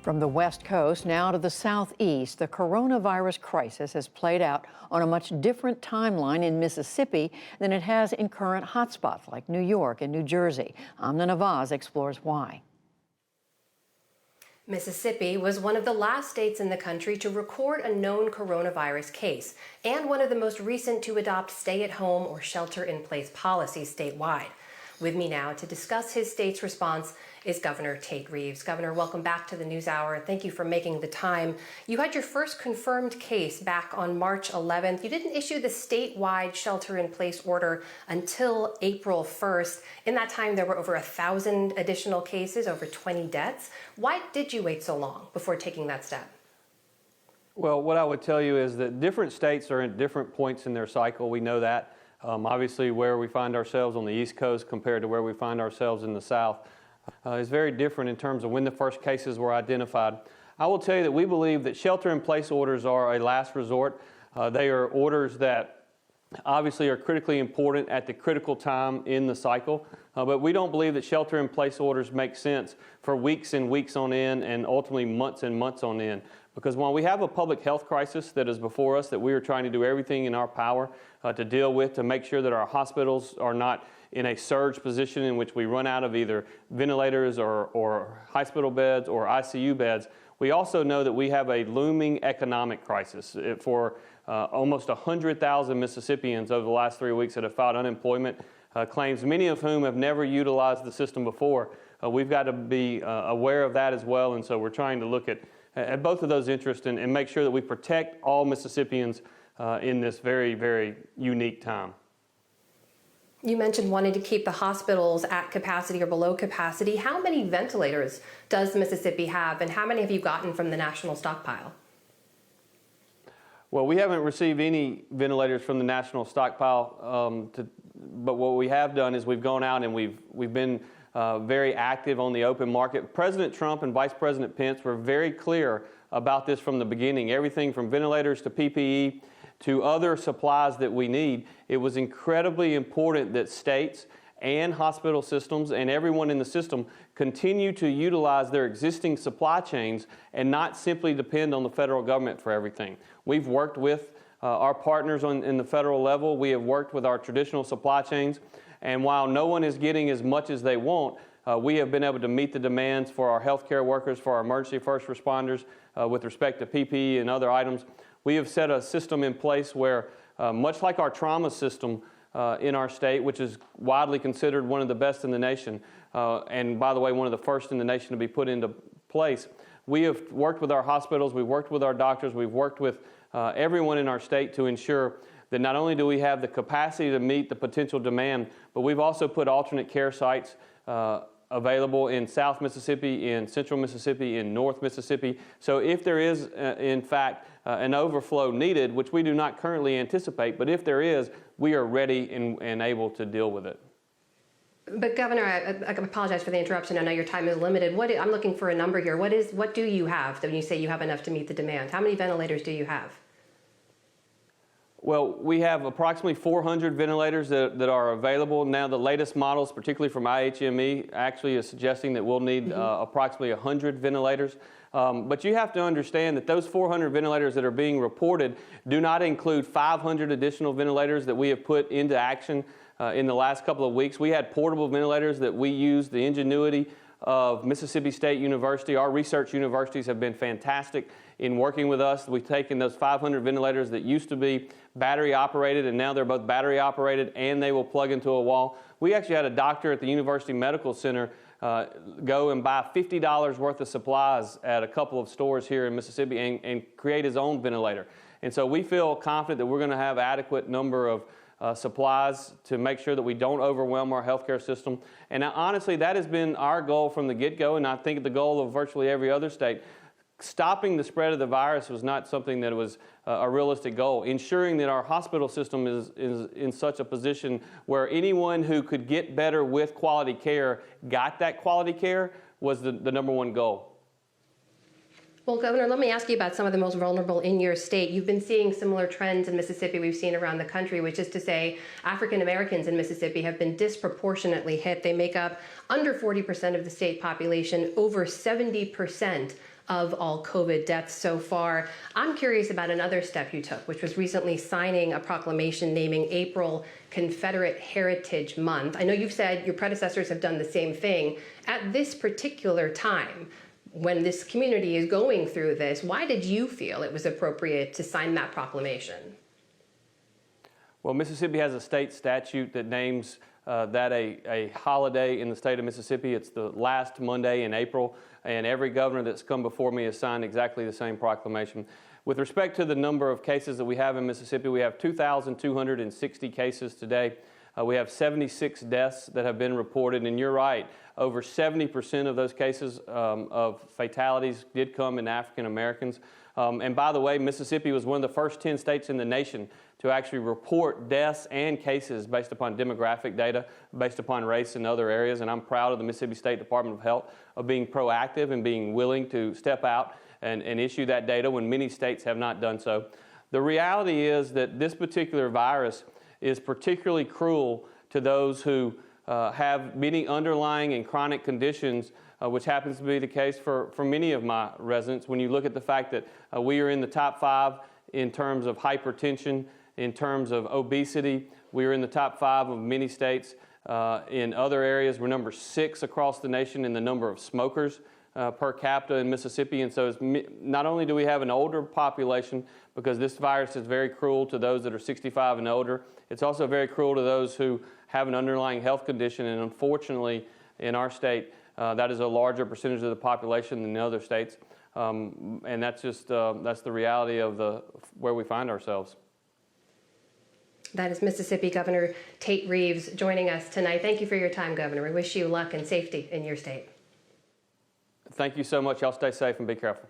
From the West Coast now to the Southeast, the coronavirus crisis has played out on a much different timeline in Mississippi than it has in current hotspots like New York and New Jersey. Amna Nawaz explores why. Mississippi was one of the last states in the country to record a known coronavirus case and one of the most recent to adopt stay-at-home or shelter-in-place policies statewide. With me now to discuss his state's response is Governor Tate Reeves. Governor, welcome back to the NewsHour. Thank you for making the time. You had your first confirmed case back on March 11th. You didn't issue the statewide shelter-in-place order until April 1st. In that time, there were over 1,000 additional cases, over 20 deaths. Why did you wait so long before taking that step? Well, what I would tell you is that different states are at different points in their cycle. We know that. Obviously, where we find ourselves on the East Coast compared to where we find ourselves in the South is very different in terms of when the first cases were identified. I will tell you that we believe that shelter-in-place orders are a last resort. They are orders that obviously are critically important at the critical time in the cycle, but we don't believe that shelter-in-place orders make sense for weeks and weeks on end and ultimately months and months on end. Because while we have a public health crisis that is before us that we are trying to do everything in our power to deal with, to make sure that our hospitals are not in a surge position in which we run out of either ventilators or hospital beds or ICU beds, we also know that we have a looming economic crisis for almost 100,000 Mississippians over the last 3 weeks that have filed unemployment claims, many of whom have never utilized the system before. We've got to be aware of that as well, and so we're trying to look at both of those interests and make sure that we protect all Mississippians in this very, very unique time. You mentioned wanting to keep the hospitals at capacity or below capacity. How many ventilators does Mississippi have, and how many have you gotten from the national stockpile? Well, we haven't received any ventilators from the national stockpile, but what we have done is we've gone out and we've been very active on the open market. President Trump and Vice President Pence were very clear about this from the beginning. Everything from ventilators to PPE to other supplies that we need. It was incredibly important that states and hospital systems and everyone in the system continue to utilize their existing supply chains and not simply depend on the federal government for everything. We've worked with our partners in the federal level. We have worked with our traditional supply chains. And while no one is getting as much as they want, we have been able to meet the demands for our healthcare workers, for our emergency first responders with respect to PPE and other items. We have set a system in place where, much like our trauma system in our state, which is widely considered one of the best in the nation, and by the way, one of the first in the nation to be put into place, we have worked with our hospitals, we've worked with our doctors, we've worked with everyone in our state to ensure that not only do we have the capacity to meet the potential demand, but we've also put alternate care sites available in South Mississippi, in Central Mississippi, in North Mississippi. So if there is, in fact, an overflow needed, which we do not currently anticipate, but if there is, we are ready and able to deal with it. But Governor, I apologize for the interruption. I know your time is limited. I'm looking for a number here. What do you have when you say you have enough to meet the demand? How many ventilators do you have? Well, we have approximately 400 ventilators that are available. Now, the latest models, particularly from IHME, actually is suggesting that we'll need approximately 100 ventilators. But you have to understand that those 400 ventilators that are being reported do not include 500 additional ventilators that we have put into action in the last couple of weeks. We had portable ventilators that we used, the ingenuity of Mississippi State University. Our research universities have been fantastic in working with us. We've taken those 500 ventilators that used to be battery operated, and now they're both battery operated and they will plug into a wall. We actually had a doctor at the University Medical Center go and buy $50 worth of supplies at a couple of stores here in Mississippi and create his own ventilator. And so we feel confident that we're going to have adequate number of supplies to make sure that we don't overwhelm our healthcare system. And honestly, that has been our goal from the get-go, and I think the goal of virtually every other state. Stopping the spread of the virus was not something that was a realistic goal. Ensuring that our hospital system is in such a position where anyone who could get better with quality care got that quality care was the number one goal. Well, Governor, let me ask you about some of the most vulnerable in your state. You've been seeing similar trends in Mississippi we've seen around the country, which is to say African Americans in Mississippi have been disproportionately hit. They make up under 40% of the state population, over 70% of all COVID deaths so far. I'm curious about another step you took, which was recently signing a proclamation naming April Confederate Heritage Month. I know you've said your predecessors have done the same thing. At this particular time, when this community is going through this, why did you feel it was appropriate to sign that proclamation? Well, Mississippi has a state statute that names that a holiday in the state of Mississippi. It's the last Monday in April, and every governor that's come before me has signed exactly the same proclamation. With respect to the number of cases that we have in Mississippi, we have 2,260 cases today. We have 76 deaths that have been reported, and you're right, over 70% of those cases of fatalities did come in African Americans. And by the way, Mississippi was one of the first 10 states in the nation to actually report deaths and cases based upon demographic data, based upon race and other areas. And I'm proud of the Mississippi State Department of Health of being proactive and being willing to step out and issue that data when many states have not done so. The reality is that this particular virus is particularly cruel to those who have many underlying and chronic conditions, which happens to be the case for many of my residents. When you look at the fact that we are in the top 5 in terms of hypertension, in terms of obesity, we are in the top 5 of many states. In other areas, we're number 6 across the nation in the number of smokers per capita in Mississippi. And so not only do we have an older population, because this virus is very cruel to those that are 65 and older, it's also very cruel to those who have an underlying health condition. And unfortunately, in our state, that is a larger percentage of the population than in other states. And that's just that's the reality of where we find ourselves. That is Mississippi Governor Tate Reeves joining us tonight. Thank you for your time, Governor. We wish you luck and safety in your state. Thank you so much. Y'all stay safe and be careful.